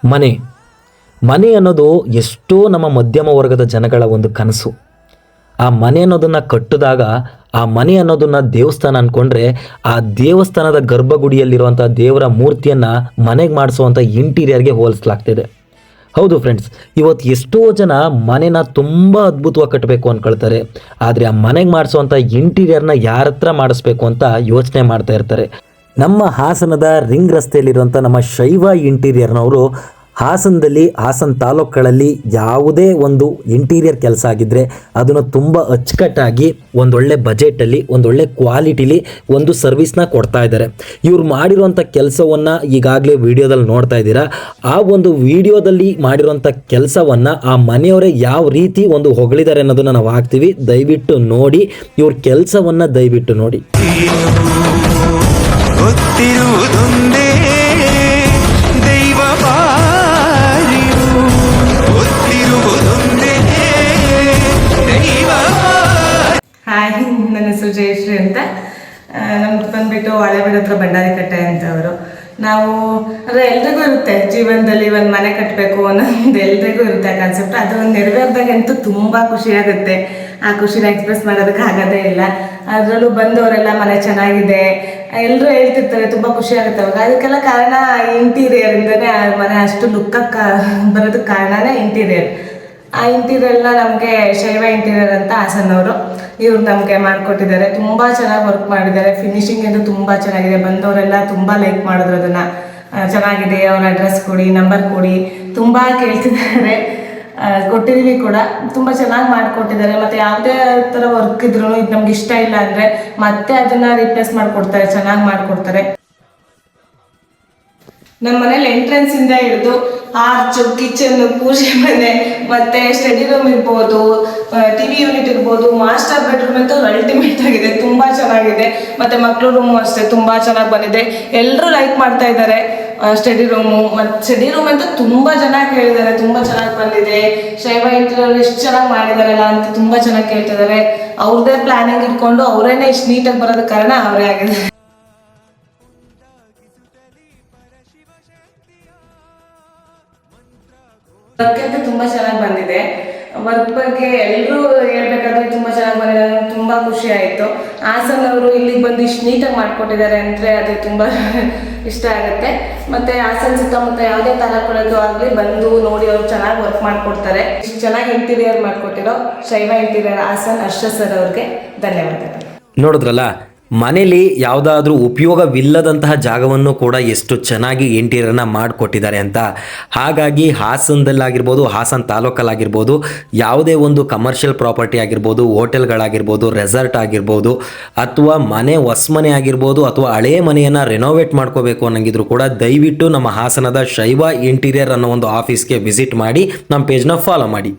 ಮನೆ ಮನೆ ಅನ್ನೋದು ಎಷ್ಟೋ ನಮ್ಮ ಮಧ್ಯಮ ವರ್ಗದ ಜನಗಳ ಒಂದು ಕನಸು. ಆ ಮನೆ ಅನ್ನೋದನ್ನು ಕಟ್ಟಿದಾಗ ಆ ಮನೆ ಅನ್ನೋದನ್ನು ದೇವಸ್ಥಾನ ಅಂದ್ಕೊಂಡ್ರೆ ಆ ದೇವಸ್ಥಾನದ ಗರ್ಭಗುಡಿಯಲ್ಲಿರುವಂಥ ದೇವರ ಮೂರ್ತಿಯನ್ನು ಮನೆಗೆ ಮಾಡಿಸುವಂಥ ಇಂಟೀರಿಯರ್ಗೆ ಹೋಲಿಸಲಾಗ್ತಿದೆ. ಹೌದು ಫ್ರೆಂಡ್ಸ್, ಇವತ್ತು ಎಷ್ಟೋ ಜನ ಮನೆನ ತುಂಬ ಅದ್ಭುತವಾಗಿ ಕಟ್ಟಬೇಕು ಅಂದ್ಕೊಳ್ತಾರೆ. ಆದರೆ ಆ ಮನೆಗೆ ಮಾಡಿಸುವಂಥ ಇಂಟೀರಿಯರ್ನ ಯಾರ ಹತ್ರ ಮಾಡಿಸ್ಬೇಕು ಅಂತ ಯೋಚನೆ ಮಾಡ್ತಾ ಇರ್ತಾರೆ. ನಮ್ಮ ಹಾಸನದ ರಿಂಗ್ ರಸ್ತೆಯಲ್ಲಿರುವಂಥ ನಮ್ಮ ಶೈವ ಇಂಟೀರಿಯರ್ನವರು ಹಾಸನ ತಾಲೂಕುಗಳಲ್ಲಿ ಯಾವುದೇ ಒಂದು ಇಂಟೀರಿಯರ್ ಕೆಲಸ ಆಗಿದ್ದರೆ ಅದನ್ನು ತುಂಬ ಅಚ್ಚುಕಟ್ಟಾಗಿ ಒಂದೊಳ್ಳೆ ಬಜೆಟಲ್ಲಿ ಒಂದೊಳ್ಳೆ ಕ್ವಾಲಿಟಿಲಿ ಒಂದು ಸರ್ವಿಸ್ನ ಕೊಡ್ತಾ ಇದ್ದಾರೆ. ಇವ್ರು ಮಾಡಿರುವಂಥ ಕೆಲಸವನ್ನು ಈಗಾಗಲೇ ವಿಡಿಯೋದಲ್ಲಿ ನೋಡ್ತಾ ಇದ್ದೀರಾ. ಆ ಒಂದು ವಿಡಿಯೋದಲ್ಲಿ ಮಾಡಿರುವಂಥ ಕೆಲಸವನ್ನು ಆ ಮನೆಯವರೇ ಯಾವ ರೀತಿ ಒಂದು ಹೊಗಳಿದ್ದಾರೆ ಅನ್ನೋದನ್ನು ನಾವು ಹಾಕ್ತೀವಿ. ದಯವಿಟ್ಟು ನೋಡಿ, ಇವ್ರ ಕೆಲಸವನ್ನು ದಯವಿಟ್ಟು ನೋಡಿ. ಹಾಯ್, ನನ್ನ ಹೆಸರು ಜಯಶ್ರೀ ಅಂತ. ನಮ್ದು ಬಂದ್ಬಿಟ್ಟು ಹಳೆಬೀಡು ಹತ್ರ ಭಂಡಾರಿಕಟ್ಟೆ ಅಂತವರು. ನಾವು ಅಂದರೆ ಎಲ್ರಿಗೂ ಇರುತ್ತೆ ಜೀವನದಲ್ಲಿ ಒಂದು ಮನೆ ಕಟ್ಟಬೇಕು ಅನ್ನೋದು ಎಲ್ರಿಗೂ ಇರುತ್ತೆ ಕಾನ್ಸೆಪ್ಟ್. ಅದು ನೆರವೇರಿದಾಗಂತೂ ತುಂಬ ಖುಷಿಯಾಗುತ್ತೆ. ಆ ಖುಷಿನ ಎಕ್ಸ್ಪ್ರೆಸ್ ಮಾಡೋದಕ್ಕೆ ಆಗೋದೇ ಇಲ್ಲ. ಅದರಲ್ಲೂ ಬಂದವರೆಲ್ಲ ಮನೆ ಚೆನ್ನಾಗಿದೆ ಎಲ್ಲರೂ ಹೇಳ್ತಿರ್ತಾರೆ, ತುಂಬ ಖುಷಿ ಆಗುತ್ತೆ ಅವಾಗ. ಅದಕ್ಕೆಲ್ಲ ಕಾರಣ ಇಂಟೀರಿಯರಿಂದನೇ ಆ ಮನೆ ಅಷ್ಟು ಲುಕ್ಕಕ್ಕೆ ಬರೋದಕ್ಕೆ ಕಾರಣನೇ ಇಂಟೀರಿಯರ್. ಆ ಇಂಟೀರಿಯರ್ನ ನಮಗೆ ಶೈವ ಇಂಟೀರಿಯರ್ ಅಂತ ಹಾಸನವರು ಇವ್ರು ನಮಗೆ ಮಾಡಿಕೊಟ್ಟಿದ್ದಾರೆ. ತುಂಬ ಚೆನ್ನಾಗಿ ವರ್ಕ್ ಮಾಡಿದ್ದಾರೆ. ಫಿನಿಶಿಂಗ್ ಎಂದು ತುಂಬ ಚೆನ್ನಾಗಿದೆ. ಬಂದವರೆಲ್ಲ ತುಂಬ ಲೈಕ್ ಮಾಡಿದ್ರು ಅದನ್ನು. ಚೆನ್ನಾಗಿದೆ, ಅವ್ರ ಅಡ್ರೆಸ್ ಕೊಡಿ, ನಂಬರ್ ಕೊಡಿ ತುಂಬ ಕೇಳ್ತಿದ್ದಾರೆ. ಕೊಟ್ಟಿದ್ದೀವಿ ಕೂಡ. ತುಂಬ ಚೆನ್ನಾಗಿ ಮಾಡಿಕೊಟ್ಟಿದ್ದಾರೆ. ಮತ್ತು ಯಾವುದೇ ಥರ ವರ್ಕ್ ಇದ್ರೂ ಇದು ನಮ್ಗೆ ಇಷ್ಟ ಇಲ್ಲ ಅಂದರೆ ಮತ್ತೆ ಅದನ್ನು ರೀಪ್ಲೇಸ್ ಮಾಡಿಕೊಡ್ತಾರೆ, ಚೆನ್ನಾಗಿ ಮಾಡಿಕೊಡ್ತಾರೆ. ನಮ್ಮ ಮನೇಲಿ ಎಂಟ್ರೆನ್ಸಿಂದ ಹಿಡಿದು ಆರ್ಚು, ಕಿಚನ್, ಪೂಜೆ ಮನೆ, ಮತ್ತು ಸ್ಟಡಿ ರೂಮ್ ಇರ್ಬೋದು, TV ಯೂನಿಟ್ ಇರ್ಬೋದು, ಮಾಸ್ಟರ್ ಬೆಡ್ರೂಮ್ ಅಂತೂ ಅಲ್ಟಿಮೇಟ್ ಆಗಿದೆ, ತುಂಬ ಚೆನ್ನಾಗಿದೆ. ಮತ್ತು ಮಕ್ಕಳು ರೂಮು ಅಷ್ಟೇ ತುಂಬ ಚೆನ್ನಾಗಿ ಬಂದಿದೆ. ಎಲ್ಲರೂ ಲೈಕ್ ಮಾಡ್ತಾ ಇದ್ದಾರೆ ಸ್ಟಡಿ ರೂಮು. ಮತ್ತು ಸ್ಟಡಿ ರೂಮ್ ಅಂತೂ ತುಂಬ ಜನ ಕೇಳಿದ್ದಾರೆ, ತುಂಬ ಚೆನ್ನಾಗಿ ಬಂದಿದೆ, ಶೈವ ಇಂಟೀರಿಯರ್ ಇಷ್ಟು ಚೆನ್ನಾಗಿ ಮಾಡಿದಾರಲ್ಲ ಅಂತ ತುಂಬ ಚೆನ್ನಾಗಿ ಕೇಳ್ತಿದ್ದಾರೆ. ಅವ್ರದ್ದೇ ಪ್ಲಾನಿಂಗ್ ಇಟ್ಕೊಂಡು ಅವರೇನೆ ಇಷ್ಟು ನೀಟಾಗಿ ಬರೋದಕ್ಕೆ ಕಾರಣ ಅವರೇ ಆಗಿದೆ. ವರ್ಕ್ ಅಂತ ತುಂಬ ಚೆನ್ನಾಗಿ ಬಂದಿದೆ. ವರ್ಕ್ ಬಗ್ಗೆ ಎಲ್ಲರೂ ಹೇಳ್ಬೇಕಾದ್ರೆ ತುಂಬ ಚೆನ್ನಾಗಿ ಬಂದಿದೆ. ತುಂಬ ಖುಷಿ ಆಯಿತು. ಹಾಸನವರು ಇಲ್ಲಿಗೆ ಬಂದು ಇಷ್ಟು ನೀಟಾಗಿ ಮಾಡಿಕೊಟ್ಟಿದ್ದಾರೆ ಅಂದರೆ ಅದು ತುಂಬ ಇಷ್ಟ ಆಗುತ್ತೆ. ಮತ್ತು ಹಾಸನ ಸುತ್ತಮುತ್ತ ಯಾವುದೇ ತಾಲೂಕುಗಳದ್ದು ಆಗಲಿ ಬಂದು ನೋಡಿ ಅವ್ರು ಚೆನ್ನಾಗಿ ವರ್ಕ್ ಮಾಡಿಕೊಡ್ತಾರೆ. ಇಷ್ಟು ಚೆನ್ನಾಗಿ ಇಂಟೀರಿಯರ್ ಮಾಡಿಕೊಟ್ಟಿರೋ ಶೈವ ಇಂಟೀರಿಯರ್ ಹಾಸನ ಹರ್ಷ ಸರ್ ಅವ್ರಿಗೆ ಧನ್ಯವಾದಗಳು. ನೋಡಿದ್ರಲ್ಲ, ಮನೇಲಿ ಯಾವುದಾದ್ರೂ ಉಪಯೋಗವಿಲ್ಲದಂತಹ ಜಾಗವನ್ನು ಕೂಡ ಎಷ್ಟು ಚೆನ್ನಾಗಿ ಇಂಟೀರಿಯರ್ನ ಮಾಡಿಕೊಟ್ಟಿದ್ದಾರೆ ಅಂತ. ಹಾಗಾಗಿ ಹಾಸನದಲ್ಲಾಗಿರ್ಬೋದು, ಹಾಸನ ತಾಲೂಕಲ್ಲಾಗಿರ್ಬೋದು, ಯಾವುದೇ ಒಂದು ಕಮರ್ಷಿಯಲ್ ಪ್ರಾಪರ್ಟಿ ಆಗಿರ್ಬೋದು, ಹೋಟೆಲ್ಗಳಾಗಿರ್ಬೋದು, ರೆಸಾರ್ಟ್ ಆಗಿರ್ಬೋದು, ಅಥವಾ ಹೊಸಮನೆ ಆಗಿರ್ಬೋದು, ಅಥವಾ ಹಳೆಯ ಮನೆಯನ್ನು ರೆನೋವೇಟ್ ಮಾಡ್ಕೋಬೇಕು ಅನ್ನಂಗಿದ್ರು ಕೂಡ ದಯವಿಟ್ಟು ನಮ್ಮ ಹಾಸನದ ಶೈವ ಇಂಟೀರಿಯರ್ ಅನ್ನೋ ಒಂದು ಆಫೀಸ್ಗೆ ವಿಸಿಟ್ ಮಾಡಿ ನಮ್ಮ ಪೇಜ್ನ ಫಾಲೋ ಮಾಡಿ.